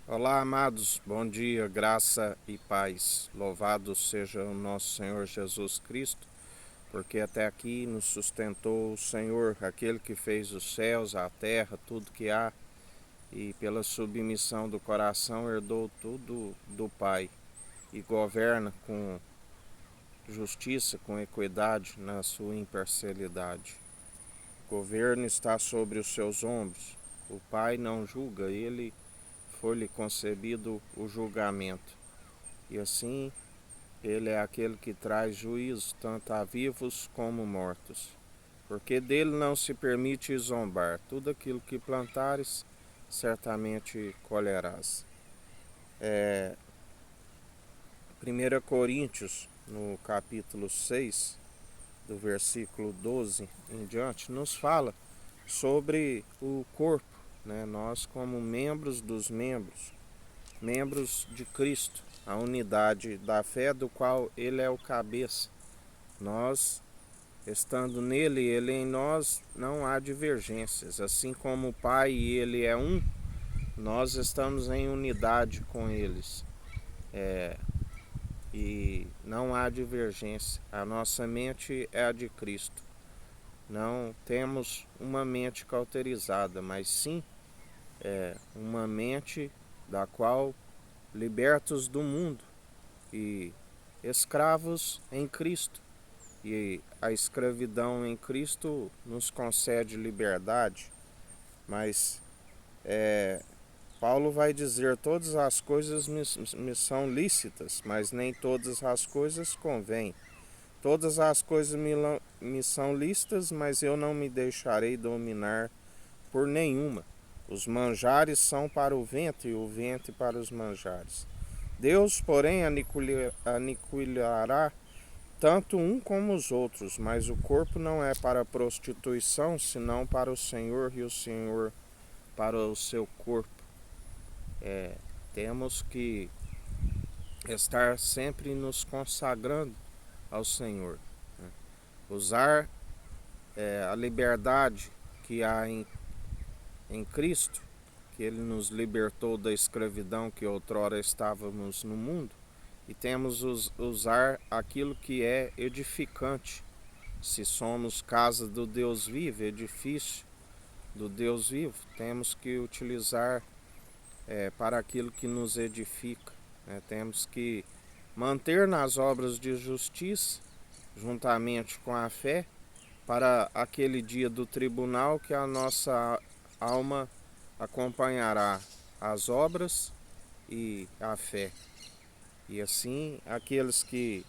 Olá, amados, bom dia, graça e paz. Louvado seja o nosso Senhor Jesus Cristo, porque até aqui nos sustentou o Senhor, aquele que fez os céus, a terra, tudo que há, e pela submissão do coração herdou tudo do Pai e governa com justiça, com equidade na sua imparcialidade. O governo está sobre os seus ombros. O Pai não julga, ele foi-lhe concebido o julgamento. E assim ele é aquele que traz juízo tanto a vivos como mortos. Porque dele não se permite zombar. Tudo aquilo que plantares, certamente colherás. 1 Coríntios, no capítulo 6, do versículo 12 em diante, nos fala sobre o corpo, né? Nós como membros dos membros, membros de Cristo, a unidade da fé do qual ele é o cabeça. Nós, estando nele e ele em nós, não há divergências. Assim como o Pai e ele é um, nós estamos em unidade com eles. E não há divergência. A nossa mente é a de Cristo. Não temos uma mente cauterizada, mas sim uma mente da qual libertos do mundo e escravos em Cristo. E a escravidão em Cristo nos concede liberdade, mas Paulo vai dizer: todas as coisas me são lícitas, mas nem todas as coisas convêm. Todas as coisas me são lícitas, mas eu não me deixarei dominar por nenhuma. Os manjares são para o ventre e o ventre para os manjares. Deus, porém, aniquilará tanto um como os outros, mas o corpo não é para a prostituição, senão para o Senhor e o Senhor para o seu corpo. Temos que estar sempre nos consagrando ao Senhor, né? Usar a liberdade que há em Cristo, que Ele nos libertou da escravidão que outrora estávamos no mundo, e temos usar aquilo que é edificante. Se somos casa do Deus vivo, edifício do Deus vivo, temos que utilizar para aquilo que nos edifica, né? Temos que manter nas obras de justiça, juntamente com a fé, para aquele dia do tribunal que a nossa alma acompanhará as obras e a fé. E assim, aqueles que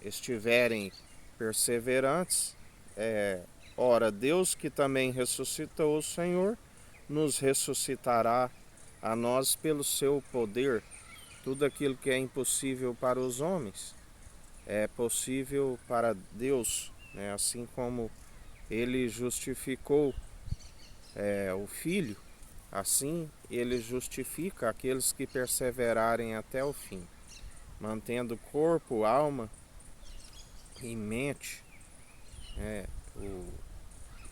estiverem perseverantes, ora, Deus que também ressuscitou o Senhor, nos ressuscitará a nós pelo seu poder. Tudo aquilo que é impossível para os homens é possível para Deus, né? Assim como ele justificou o Filho, assim ele justifica aqueles que perseverarem até o fim, mantendo corpo, alma e mente, o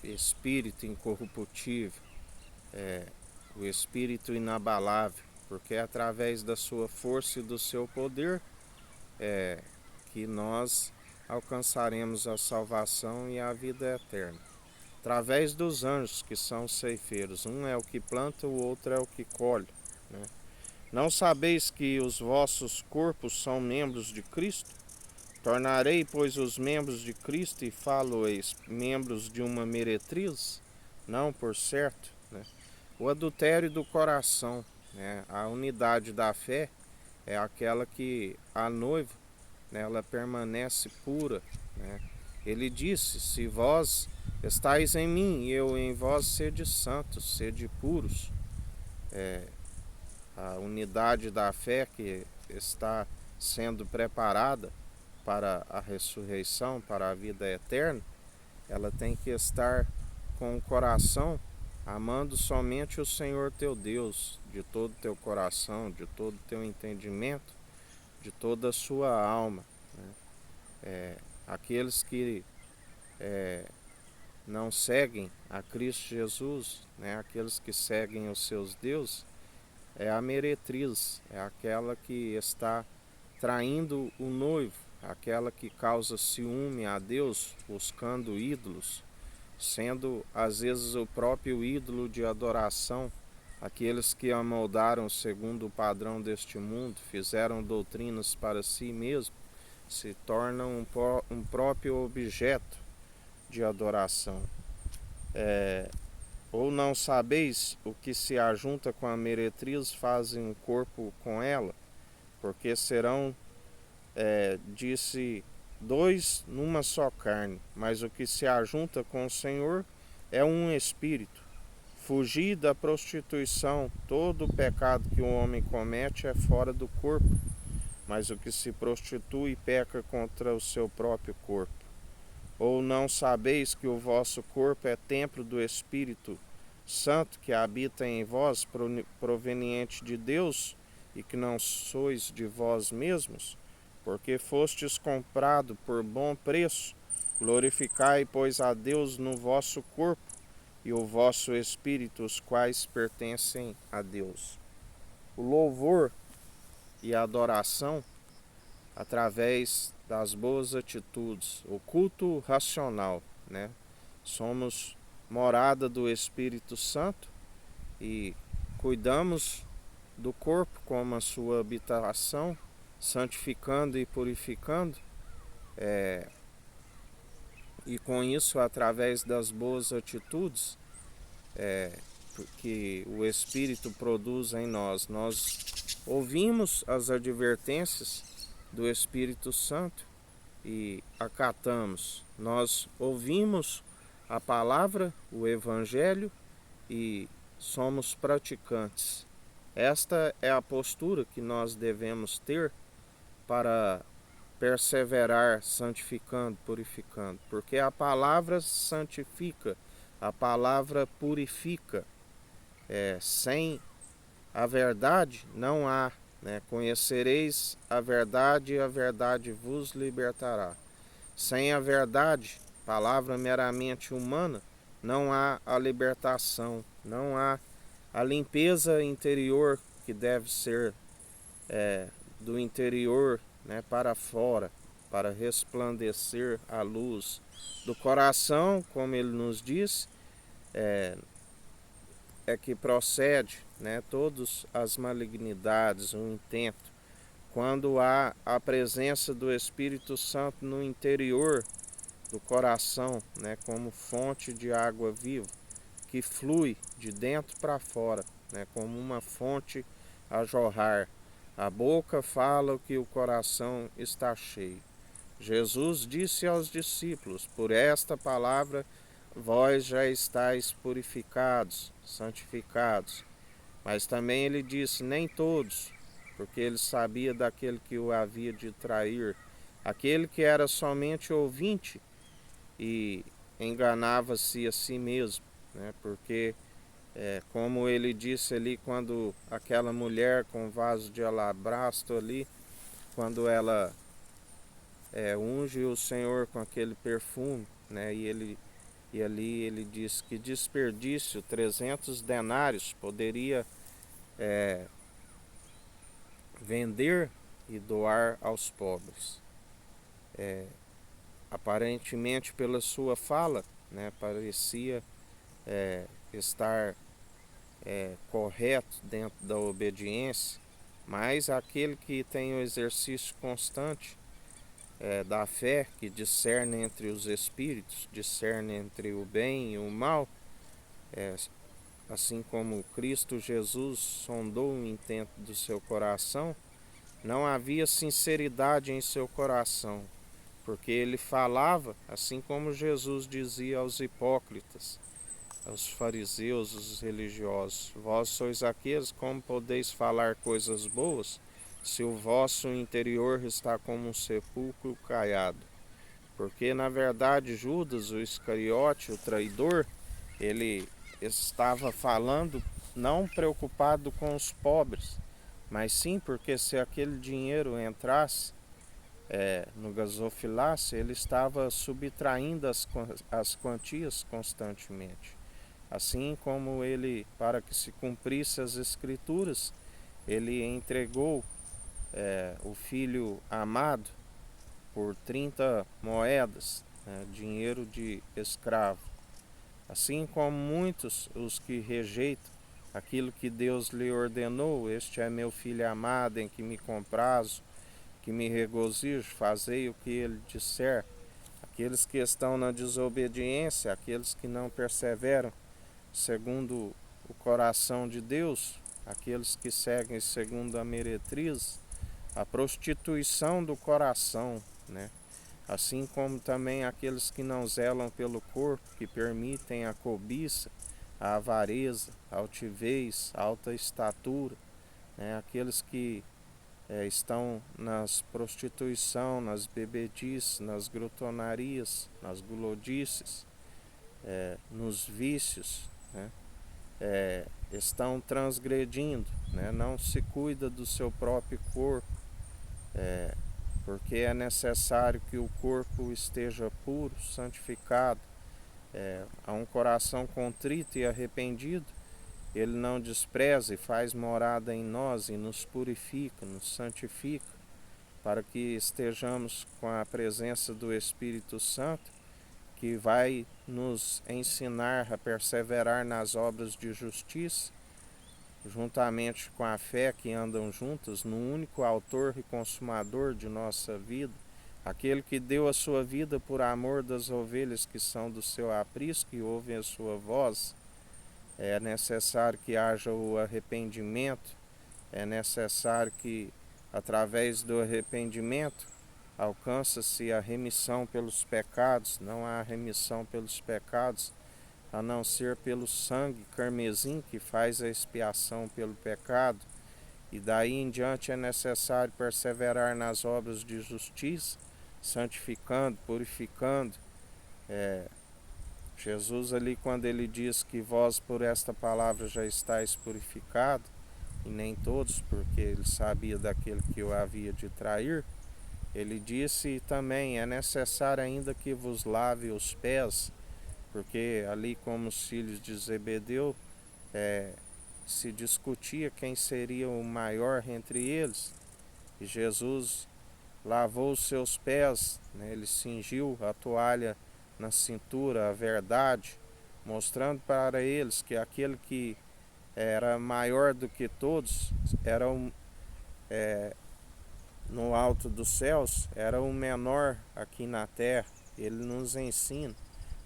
espírito incorruptível, o espírito inabalável, porque é através da sua força e do seu poder que nós alcançaremos a salvação e a vida eterna. Através dos anjos que são ceifeiros, um é o que planta, o outro é o que colhe, né? Não sabeis que os vossos corpos são membros de Cristo? Tornarei, pois, os membros de Cristo e falo-eis membros de uma meretriz? Não, por certo, né? O adultério do coração, né? A unidade da fé é aquela que a noiva, né, ela permanece pura, né? Ele disse: se vós estáis em mim e eu em vós, sede santos, sede puros. A unidade da fé que está sendo preparada para a ressurreição, para a vida eterna, ela tem que estar com o coração amando somente o Senhor teu Deus, de todo o teu coração, de todo o teu entendimento, de toda a sua alma, né? Aqueles que não seguem a Cristo Jesus, né? Aqueles que seguem os seus deuses, é a meretriz, é aquela que está traindo o noivo, aquela que causa ciúme a Deus, buscando ídolos, sendo às vezes o próprio ídolo de adoração. Aqueles que amoldaram segundo o padrão deste mundo, fizeram doutrinas para si mesmo, se tornam um próprio objeto de adoração. Ou não sabeis o que se ajunta com a meretriz fazem um corpo com ela, porque serão, disse, dois numa só carne, mas o que se ajunta com o Senhor é um espírito. Fugir da prostituição, todo o pecado que o homem comete é fora do corpo, mas o que se prostitui peca contra o seu próprio corpo. Ou não sabeis que o vosso corpo é templo do Espírito Santo que habita em vós, proveniente de Deus, e que não sois de vós mesmos? Porque fostes comprado por bom preço. Glorificai, pois, a Deus no vosso corpo e o vosso espírito, os quais pertencem a Deus. O louvor e a adoração, através das boas atitudes, o culto racional, né? Somos morada do Espírito Santo e cuidamos do corpo como a sua habitação, santificando e purificando, e com isso, através das boas atitudes que o Espírito produz em nós, nós ouvimos as advertências do Espírito Santo e acatamos. Nós ouvimos a palavra, o Evangelho, e somos praticantes. Esta é a postura que nós devemos ter para perseverar santificando, purificando, porque a palavra santifica, a palavra purifica. Sem a verdade não há, né? Conhecereis a verdade e a verdade vos libertará. Sem a verdade, palavra meramente humana, não há a libertação, não há a limpeza interior que deve ser do interior, né, para fora, para resplandecer a luz do coração, como ele nos diz, que procede, né, todas as malignidades, o intento. Quando há a presença do Espírito Santo no interior do coração, né, como fonte de água viva, que flui de dentro para fora, né, como uma fonte a jorrar. A boca fala o que o coração está cheio. Jesus disse aos discípulos: por esta palavra vós já estáis purificados, santificados. Mas também ele disse: nem todos, porque ele sabia daquele que o havia de trair, aquele que era somente ouvinte e enganava-se a si mesmo, né? Porque como ele disse ali, quando aquela mulher com vaso de alabastro ali, quando ela unge o Senhor com aquele perfume, né? E ali ele diz que desperdício, 300 denários, poderia vender e doar aos pobres. Aparentemente, pela sua fala, né, parecia estar correto dentro da obediência, mas aquele que tem o exercício constante da fé, que discerne entre os espíritos, discerne entre o bem e o mal, assim como Cristo Jesus sondou o intento do seu coração, não havia sinceridade em seu coração, porque ele falava, assim como Jesus dizia aos hipócritas, aos fariseus, os religiosos: vós sois aqueles, como podeis falar coisas boas, se o vosso interior está como um sepulcro caiado? Porque na verdade Judas, o Iscariote, o traidor, ele estava falando não preocupado com os pobres, mas sim porque se aquele dinheiro entrasse no gasofilaço, ele estava subtraindo as quantias constantemente. Assim como ele, para que se cumprisse as escrituras, ele entregou o filho amado por 30 moedas, dinheiro de escravo. Assim como muitos os que rejeitam aquilo que Deus lhe ordenou, este é meu filho amado em que me comprazo, que me regozijo, fazei o que ele disser. Aqueles que estão na desobediência, aqueles que não perseveram segundo o coração de Deus, aqueles que seguem segundo a meretriz, a prostituição do coração, né? Assim como também aqueles que não zelam pelo corpo, que permitem a cobiça, a avareza, a altivez, a alta estatura, né? Aqueles que estão nas prostituição, nas bebedices, nas grotonarias, nas gulodices, nos vícios, né? Estão transgredindo, né? Não se cuida do seu próprio corpo, porque é necessário que o corpo esteja puro, santificado. A um coração contrito e arrependido, ele não despreza e faz morada em nós e nos purifica, nos santifica, para que estejamos com a presença do Espírito Santo, que vai nos ensinar a perseverar nas obras de justiça, juntamente com a fé que andam juntas no único autor e consumador de nossa vida, aquele que deu a sua vida por amor das ovelhas que são do seu aprisco e ouvem a sua voz. É necessário que haja o arrependimento, é necessário que, através do arrependimento, alcança-se a remissão pelos pecados. Não há remissão pelos pecados a não ser pelo sangue carmesim que faz a expiação pelo pecado. E daí em diante é necessário perseverar nas obras de justiça, santificando, purificando. Jesus ali, quando ele diz que vós por esta palavra já estáis purificado, e nem todos, porque ele sabia daquele que o havia de trair, ele disse também, é necessário ainda que vos lave os pés, porque ali como os filhos de Zebedeu, se discutia quem seria o maior entre eles, e Jesus lavou os seus pés, né? Ele cingiu a toalha na cintura, a verdade, mostrando para eles que aquele que era maior do que todos, era no alto dos céus, era o menor aqui na terra. Ele nos ensina,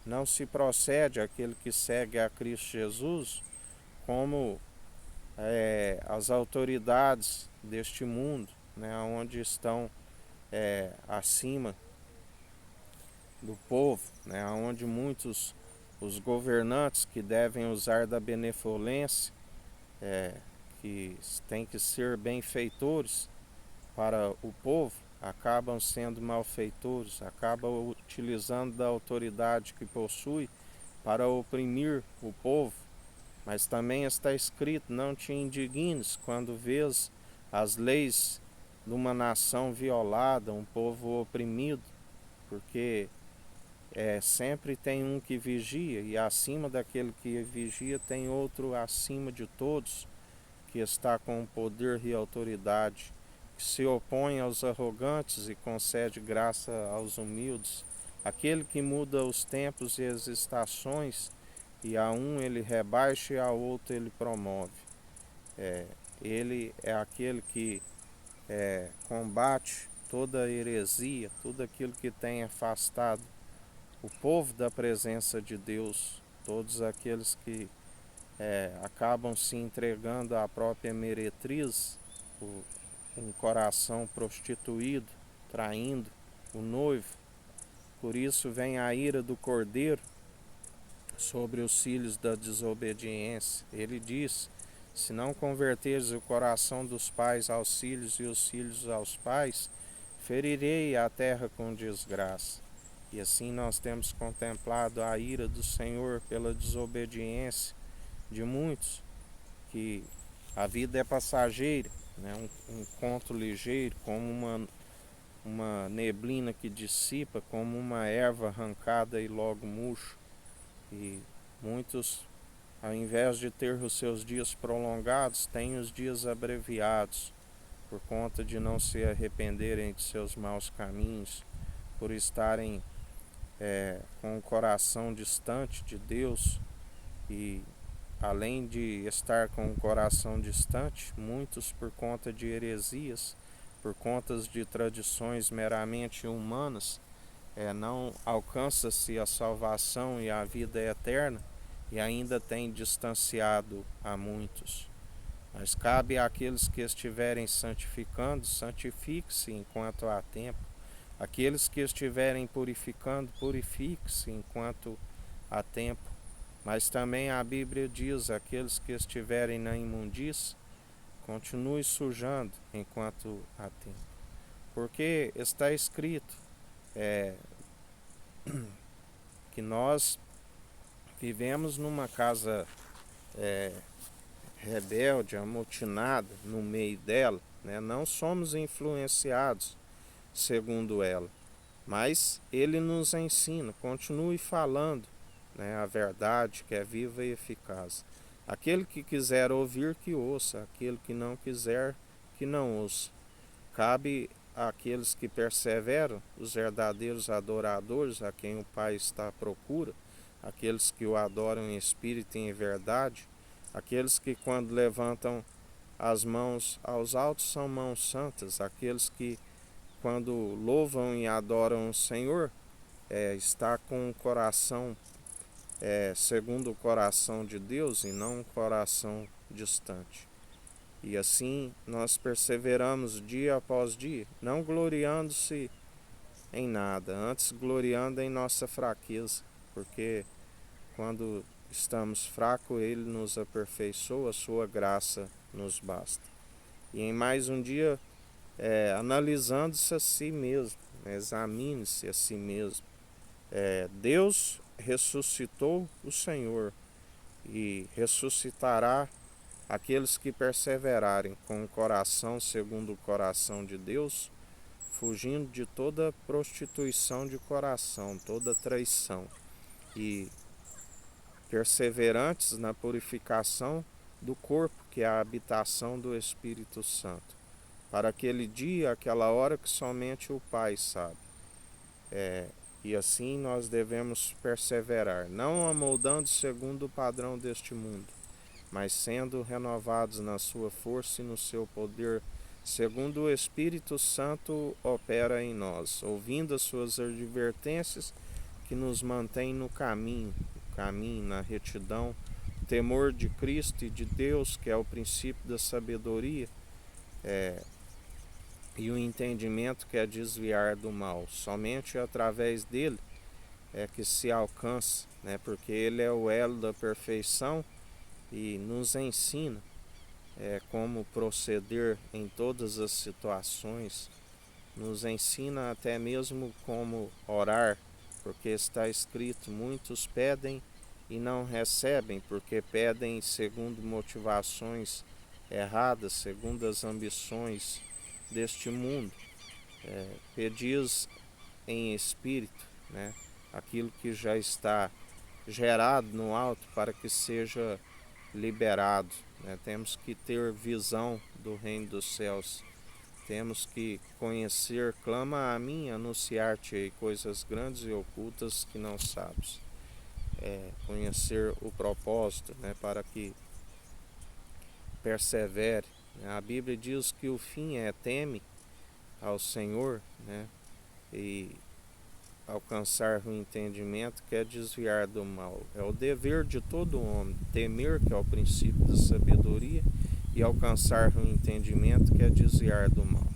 não se procede aquele que segue a Cristo Jesus como as autoridades deste mundo, né, onde estão acima do povo, né, onde muitos os governantes que devem usar da benevolência, que têm que ser benfeitores para o povo, acabam sendo malfeitores, acabam utilizando da autoridade que possui para oprimir o povo. Mas também está escrito, não te indignes quando vês as leis de uma nação violada, um povo oprimido, porque sempre tem um que vigia, e acima daquele que vigia tem outro acima de todos, que está com poder e autoridade, que se opõe aos arrogantes e concede graça aos humildes, aquele que muda os tempos e as estações, e a um ele rebaixa e a outro ele promove. Ele é aquele que combate toda heresia, tudo aquilo que tem afastado o povo da presença de Deus, todos aqueles que acabam se entregando à própria meretriz, um coração prostituído, traindo o noivo. Por isso vem a ira do Cordeiro sobre os filhos da desobediência. Ele diz, se não converteres o coração dos pais aos filhos e os filhos aos pais, ferirei a terra com desgraça. E assim nós temos contemplado a ira do Senhor pela desobediência de muitos, que a vida é passageira, né? Um conto ligeiro, como uma neblina que dissipa, como uma erva arrancada e logo murcha. E muitos ao invés de ter os seus dias prolongados, tem os dias abreviados, por conta de não se arrependerem de seus maus caminhos, por estarem com o coração distante de Deus. E além de estar com o coração distante, muitos, por conta de heresias, por conta de tradições meramente humanas, não alcança-se a salvação e a vida eterna, e ainda tem distanciado a muitos. Mas cabe àqueles que estiverem santificando, santifique-se enquanto há tempo. Aqueles que estiverem purificando, purifique-se enquanto há tempo. Mas também a Bíblia diz: aqueles que estiverem na imundícia, continue sujando enquanto há tempo. Porque está escrito que nós vivemos numa casa rebelde, amotinada no meio dela, né? Não somos influenciados segundo ela, mas ele nos ensina, continue falando, né, a verdade que é viva e eficaz. Aquele que quiser ouvir, que ouça; aquele que não quiser, que não ouça. Cabe àqueles que perseveram, os verdadeiros adoradores, a quem o Pai está à procura, aqueles que o adoram em espírito e em verdade, aqueles que, quando levantam as mãos aos altos, são mãos santas, aqueles que, quando louvam e adoram o Senhor, está com o coração segundo o coração de Deus e não um coração distante. E assim nós perseveramos dia após dia, não gloriando-se em nada, antes gloriando em nossa fraqueza, porque quando estamos fracos, Ele nos aperfeiçoa, a sua graça nos basta. E em mais um dia, analisando-se a si mesmo, examine-se a si mesmo. Deus ressuscitou o Senhor e ressuscitará aqueles que perseverarem com o coração segundo o coração de Deus, fugindo de toda prostituição de coração, toda traição, e perseverantes na purificação do corpo, que é a habitação do Espírito Santo, para aquele dia, aquela hora que somente o Pai sabe. E assim nós devemos perseverar, não amoldando segundo o padrão deste mundo, mas sendo renovados na sua força e no seu poder, segundo o Espírito Santo opera em nós, ouvindo as suas advertências que nos mantém no caminho, na retidão, temor de Cristo e de Deus, que é o princípio da sabedoria, e o entendimento, que é desviar do mal. Somente através dele é que se alcança, né? Porque ele é o elo da perfeição e nos ensina como proceder em todas as situações, nos ensina até mesmo como orar, porque está escrito: muitos pedem e não recebem, porque pedem segundo motivações erradas, segundo as ambições deste mundo. Pedis em espírito, né, aquilo que já está gerado no alto, para que seja liberado. Temos que ter visão do reino dos céus, temos que conhecer. Clama a mim, anunciar-te coisas grandes e ocultas que não sabes. Conhecer o propósito, para que persevere. A Bíblia diz que o fim teme ao Senhor, e alcançar o entendimento, que é desviar do mal. É o dever de todo homem, temer, que é o princípio da sabedoria, e alcançar o entendimento, que é desviar do mal.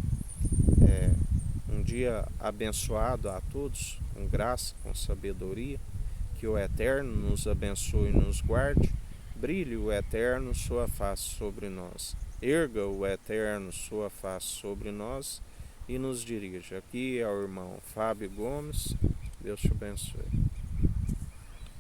Um dia abençoado a todos, com graça, com sabedoria, que o Eterno nos abençoe e nos guarde, brilhe o Eterno sua face sobre nós, erga o Eterno sua face sobre nós e nos dirija. Aqui é o irmão Fábio Gomes. Deus te abençoe.